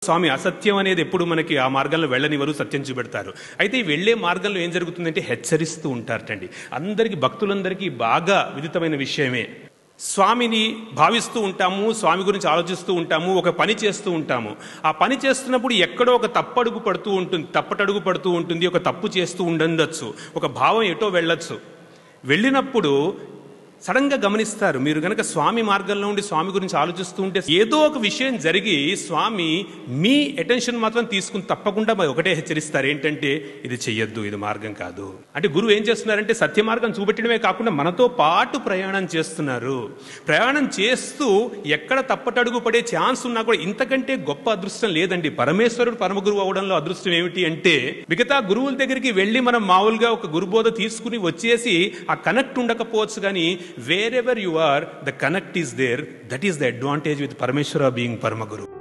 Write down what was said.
స్వామి అసత్యం అనేది ఎప్పుడు మనకి ఆ మార్గంలో వెళ్ళనివ్వరు, సత్యం చూపెడతారు. అయితే ఈ వెళ్లే మార్గంలో ఏం జరుగుతుందంటే హెచ్చరిస్తూ ఉంటారటండి. అందరికీ, భక్తులందరికీ బాగా విదితమైన విషయమే. స్వామిని భావిస్తూ ఉంటాము, స్వామి గురించి ఆలోచిస్తూ ఉంటాము, ఒక పని చేస్తూ ఉంటాము. ఆ పని చేస్తున్నప్పుడు ఎక్కడో ఒక తప్పటడుగు పడుతూ ఉంటుంది, ఒక తప్పు చేస్తూ ఉండొచ్చు, ఒక భావం ఎటో వెళ్ళొచ్చు. వెళ్ళినప్పుడు సడన్గా గమనిస్తారు, మీరు గనక స్వామి మార్గంలో ఉండి స్వామి గురించి ఆలోచిస్తూ ఉంటే ఏదో ఒక విషయం జరిగి స్వామి మీ అటెన్షన్ మాత్రం తీసుకుని తప్పకుండా ఒకటే హెచ్చరిస్తారు, ఏంటంటే ఇది చెయ్యొద్దు, ఇది మార్గం కాదు. అంటే గురువు ఏం చేస్తున్నారంటే సత్య మార్గం చూపెట్టడమే కాకుండా మనతో పాటు ప్రయాణం చేస్తున్నారు. ప్రయాణం చేస్తూ ఎక్కడ తప్పటడుగు పడే ఛాన్స్ ఉన్నా కూడా ఇంతకంటే గొప్ప అదృష్టం లేదండి. పరమేశ్వరుడు పరమ గురువు అవడంలో అదృష్టం ఏమిటి అంటే, మిగతా గురువుల దగ్గరికి వెళ్ళి మనం మామూలుగా ఒక గురుబోధ తీసుకుని వచ్చేసి ఆ కనెక్ట్ ఉండకపోవచ్చు, కానీ wherever you are, the connect is there. That is the advantage with Parameshwara being Paramaguru.